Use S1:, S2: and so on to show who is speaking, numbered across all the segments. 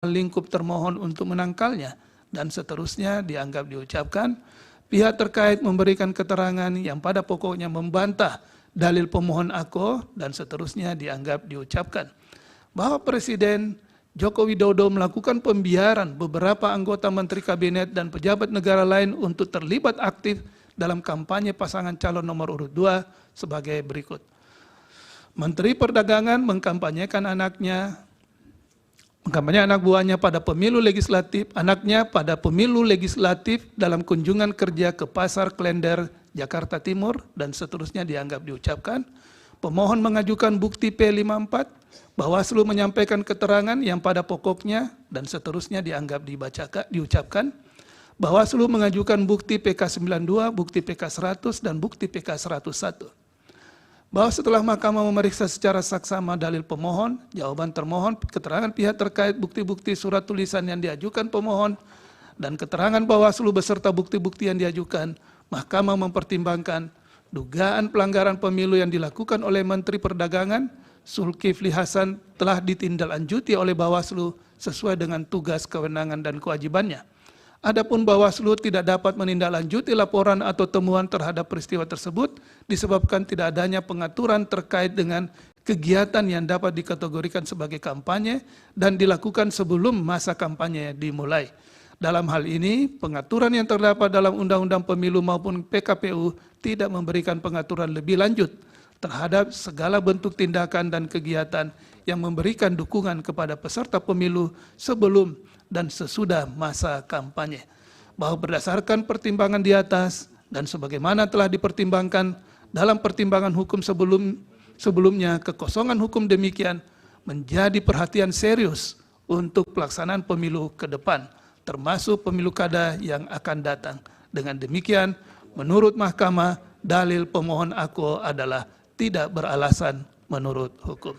S1: lingkup termohon untuk menangkalnya, dan seterusnya dianggap diucapkan. Pihak terkait memberikan keterangan yang pada pokoknya membantah dalil pemohon AKO, dan seterusnya dianggap diucapkan. Bahwa Presiden Joko Widodo melakukan pembiaran beberapa anggota Menteri Kabinet dan pejabat negara lain untuk terlibat aktif dalam kampanye pasangan calon nomor urut 2 sebagai berikut. Menteri Perdagangan mengkampanyekan anak buahnya pada pemilu legislatif dalam kunjungan kerja ke Pasar Klender, Jakarta Timur, dan seterusnya dianggap diucapkan. Pemohon mengajukan bukti P54, Bawaslu menyampaikan keterangan yang pada pokoknya, dan seterusnya dianggap diucapkan. Bawaslu mengajukan bukti PK92, bukti PK100, dan bukti PK101. Bahwa setelah Mahkamah memeriksa secara saksama dalil pemohon, jawaban termohon, keterangan pihak terkait, bukti-bukti surat tulisan yang diajukan pemohon, dan keterangan Bawaslu beserta bukti-bukti yang diajukan, Mahkamah mempertimbangkan dugaan pelanggaran pemilu yang dilakukan oleh Menteri Perdagangan Zulkifli Hasan telah ditindaklanjuti oleh Bawaslu sesuai dengan tugas, kewenangan, dan kewajibannya. Adapun Bawaslu tidak dapat menindaklanjuti laporan atau temuan terhadap peristiwa tersebut disebabkan tidak adanya pengaturan terkait dengan kegiatan yang dapat dikategorikan sebagai kampanye dan dilakukan sebelum masa kampanye dimulai. Dalam hal ini, pengaturan yang terdapat dalam Undang-Undang Pemilu maupun PKPU tidak memberikan pengaturan lebih lanjut terhadap segala bentuk tindakan dan kegiatan yang memberikan dukungan kepada peserta pemilu sebelum dan sesudah masa kampanye. Bahwa berdasarkan pertimbangan di atas dan sebagaimana telah dipertimbangkan dalam pertimbangan hukum sebelumnya, kekosongan hukum demikian menjadi perhatian serius untuk pelaksanaan pemilu ke depan, termasuk pemilu kada yang akan datang. Dengan demikian, menurut Mahkamah, dalil pemohon AKO adalah tidak beralasan menurut hukum.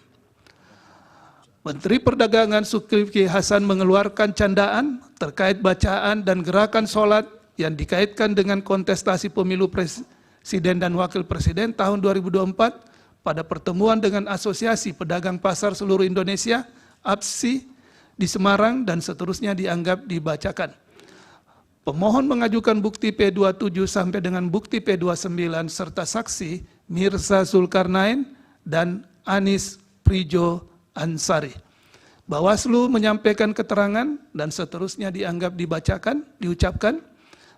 S1: Menteri Perdagangan Zulkifli Hasan mengeluarkan candaan terkait bacaan dan gerakan sholat yang dikaitkan dengan kontestasi pemilu presiden dan wakil presiden tahun 2024 pada pertemuan dengan Asosiasi Pedagang Pasar Seluruh Indonesia, APSI, di Semarang, dan seterusnya dianggap dibacakan. Pemohon mengajukan bukti P27 sampai dengan bukti P29 serta saksi Mirza Zulkarnain dan Anis Prijo Ansari. Bawaslu menyampaikan keterangan dan seterusnya dianggap diucapkan.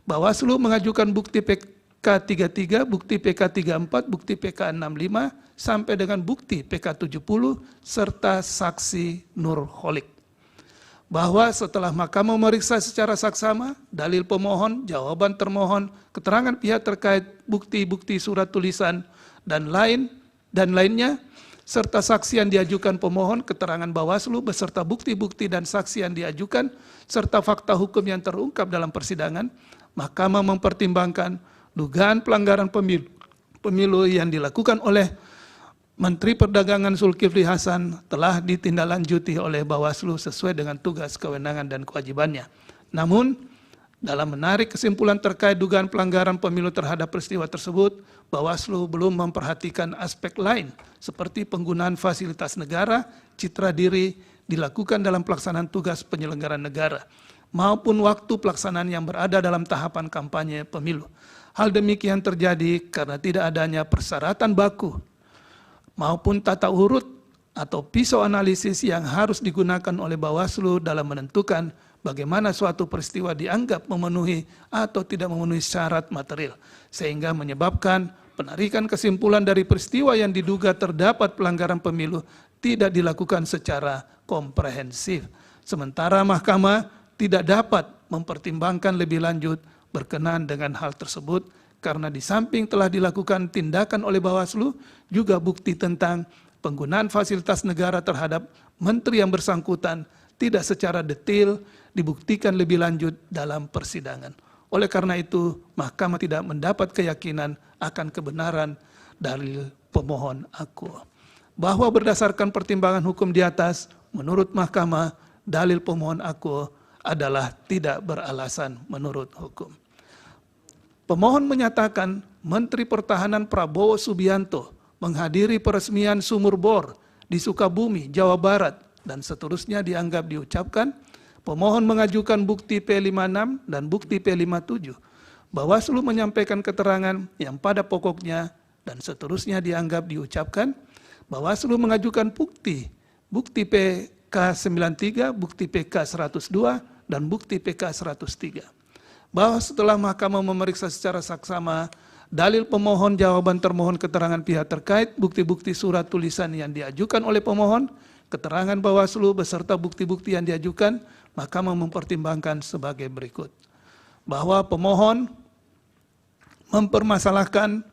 S1: Bawaslu mengajukan bukti PK33, bukti PK34, bukti PK65 sampai dengan bukti PK70 serta saksi Nur Holik. Bahwa setelah Mahkamah memeriksa secara saksama dalil pemohon, jawaban termohon, keterangan pihak terkait, bukti-bukti surat tulisan dan lainnya, serta saksi yang diajukan pemohon, keterangan Bawaslu beserta bukti-bukti dan saksi yang diajukan, serta fakta hukum yang terungkap dalam persidangan, Mahkamah mempertimbangkan dugaan pelanggaran pemilu yang dilakukan oleh Menteri Perdagangan Zulkifli Hasan telah ditindaklanjuti oleh Bawaslu sesuai dengan tugas, kewenangan, dan kewajibannya. Namun, dalam menarik kesimpulan terkait dugaan pelanggaran pemilu terhadap peristiwa tersebut, Bawaslu belum memperhatikan aspek lain seperti penggunaan fasilitas negara, citra diri dilakukan dalam pelaksanaan tugas penyelenggaraan negara, maupun waktu pelaksanaan yang berada dalam tahapan kampanye pemilu. Hal demikian terjadi karena tidak adanya persyaratan baku maupun tata urut atau pisau analisis yang harus digunakan oleh Bawaslu dalam menentukan bagaimana suatu peristiwa dianggap memenuhi atau tidak memenuhi syarat material, sehingga menyebabkan penarikan kesimpulan dari peristiwa yang diduga terdapat pelanggaran pemilu tidak dilakukan secara komprehensif. Sementara Mahkamah tidak dapat mempertimbangkan lebih lanjut berkenaan dengan hal tersebut, karena di samping telah dilakukan tindakan oleh Bawaslu, juga bukti tentang penggunaan fasilitas negara terhadap menteri yang bersangkutan tidak secara detail dibuktikan lebih lanjut dalam persidangan. Oleh karena itu, Mahkamah tidak mendapat keyakinan akan kebenaran dalil pemohon AKO. Bahwa berdasarkan pertimbangan hukum di atas, menurut Mahkamah, dalil pemohon AKO adalah tidak beralasan menurut hukum. Pemohon menyatakan Menteri Pertahanan Prabowo Subianto menghadiri peresmian sumur bor di Sukabumi, Jawa Barat, dan seterusnya dianggap diucapkan. pemohon mengajukan bukti P56 dan bukti P57. Bawaslu menyampaikan keterangan yang pada pokoknya dan seterusnya dianggap diucapkan. Bawaslu mengajukan bukti PK93, bukti PK102, dan bukti PK103. Bahwa setelah Mahkamah memeriksa secara saksama dalil pemohon, jawaban termohon, keterangan pihak terkait, bukti-bukti surat tulisan yang diajukan oleh pemohon, keterangan Bawaslu beserta bukti-bukti yang diajukan, Mahkamah mempertimbangkan sebagai berikut. Bahwa pemohon mempermasalahkan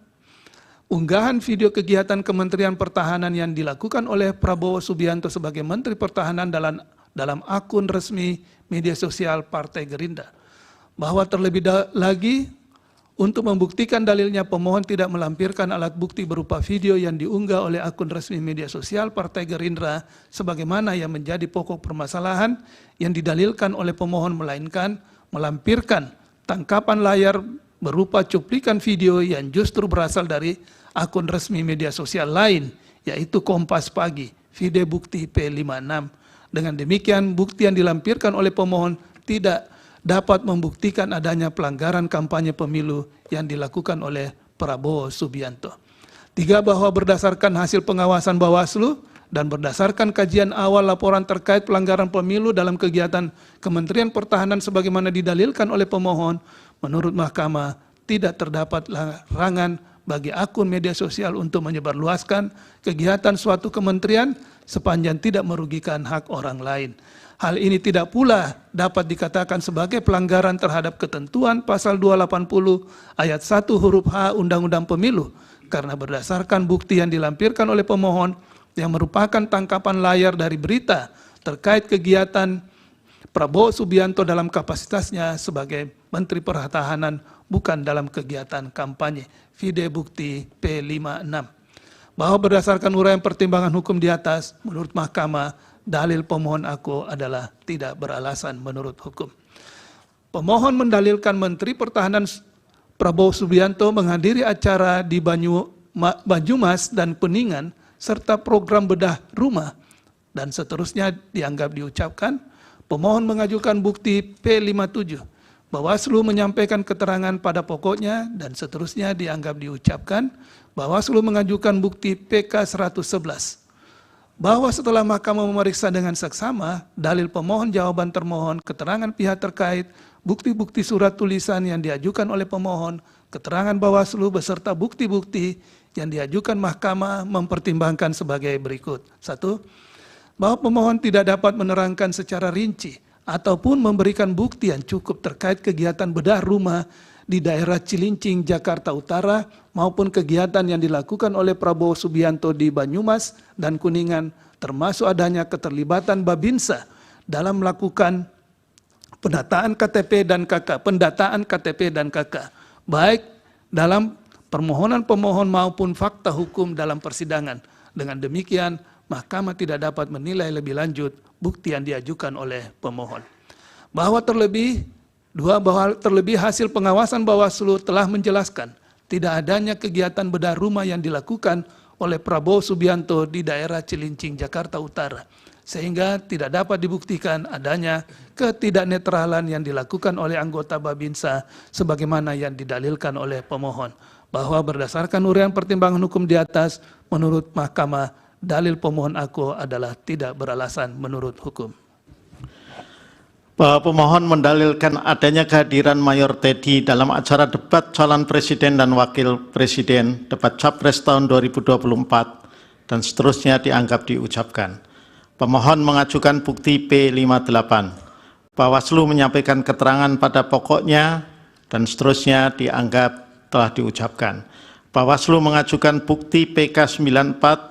S1: unggahan video kegiatan Kementerian Pertahanan yang dilakukan oleh Prabowo Subianto sebagai Menteri Pertahanan dalam akun resmi media sosial Partai Gerindra. Bahwa terlebih lagi, untuk membuktikan dalilnya, pemohon tidak melampirkan alat bukti berupa video yang diunggah oleh akun resmi media sosial Partai Gerindra sebagaimana yang menjadi pokok permasalahan yang didalilkan oleh pemohon, melainkan melampirkan tangkapan layar berupa cuplikan video yang justru berasal dari akun resmi media sosial lain, yaitu Kompas Pagi, video bukti P56. Dengan demikian, bukti yang dilampirkan oleh pemohon tidak dapat membuktikan adanya pelanggaran kampanye pemilu yang dilakukan oleh Prabowo Subianto. 3. Bahwa berdasarkan hasil pengawasan Bawaslu dan berdasarkan kajian awal laporan terkait pelanggaran pemilu dalam kegiatan Kementerian Pertahanan sebagaimana didalilkan oleh pemohon, menurut Mahkamah tidak terdapat larangan bagi akun media sosial untuk menyebarluaskan kegiatan suatu kementerian sepanjang tidak merugikan hak orang lain. Hal ini tidak pula dapat dikatakan sebagai pelanggaran terhadap ketentuan pasal 280 ayat 1 huruf H Undang-Undang Pemilu, karena berdasarkan bukti yang dilampirkan oleh pemohon yang merupakan tangkapan layar dari berita terkait kegiatan Prabowo Subianto dalam kapasitasnya sebagai Menteri Pertahanan, bukan dalam kegiatan kampanye. Video bukti P56. Bahwa berdasarkan uraian pertimbangan hukum di atas, menurut Mahkamah, dalil pemohon aku adalah tidak beralasan menurut hukum. Pemohon mendalilkan Menteri Pertahanan Prabowo Subianto menghadiri acara di Banyumas dan Kuningan serta program bedah rumah dan seterusnya dianggap diucapkan. Pemohon mengajukan bukti P57. Bawaslu menyampaikan keterangan pada pokoknya dan seterusnya dianggap diucapkan. Bawaslu mengajukan bukti PK111. Bahwa setelah Mahkamah memeriksa dengan seksama dalil pemohon, jawaban termohon, keterangan pihak terkait, bukti-bukti surat tulisan yang diajukan oleh pemohon, keterangan Bawaslu beserta bukti-bukti yang diajukan Mahkamah mempertimbangkan sebagai berikut. 1. Bahwa pemohon tidak dapat menerangkan secara rinci ataupun memberikan bukti yang cukup terkait kegiatan bedah rumah di daerah Cilincing, Jakarta Utara maupun kegiatan yang dilakukan oleh Prabowo Subianto di Banyumas dan Kuningan, termasuk adanya keterlibatan Babinsa dalam melakukan pendataan KTP dan KK, baik dalam permohonan pemohon maupun fakta hukum dalam persidangan. Dengan demikian, Mahkamah tidak dapat menilai lebih lanjut bukti yang diajukan oleh pemohon. Bahwa terlebih hasil pengawasan Bawaslu telah menjelaskan tidak adanya kegiatan bedah rumah yang dilakukan oleh Prabowo Subianto di daerah Cilincing, Jakarta Utara, sehingga tidak dapat dibuktikan adanya ketidaknetralan yang dilakukan oleh anggota Babinsa sebagaimana yang didalilkan oleh pemohon. Bahwa berdasarkan uraian pertimbangan hukum di atas, menurut Mahkamah, dalil pemohon aku adalah tidak beralasan menurut hukum.
S2: Bahwa pemohon mendalilkan adanya kehadiran Mayor Teddy dalam acara debat calon presiden dan wakil presiden, debat Capres tahun 2024, dan seterusnya dianggap diucapkan. Pemohon mengajukan bukti P58. Bawaslu menyampaikan keterangan pada pokoknya, dan seterusnya dianggap telah diucapkan. Bawaslu mengajukan bukti PK94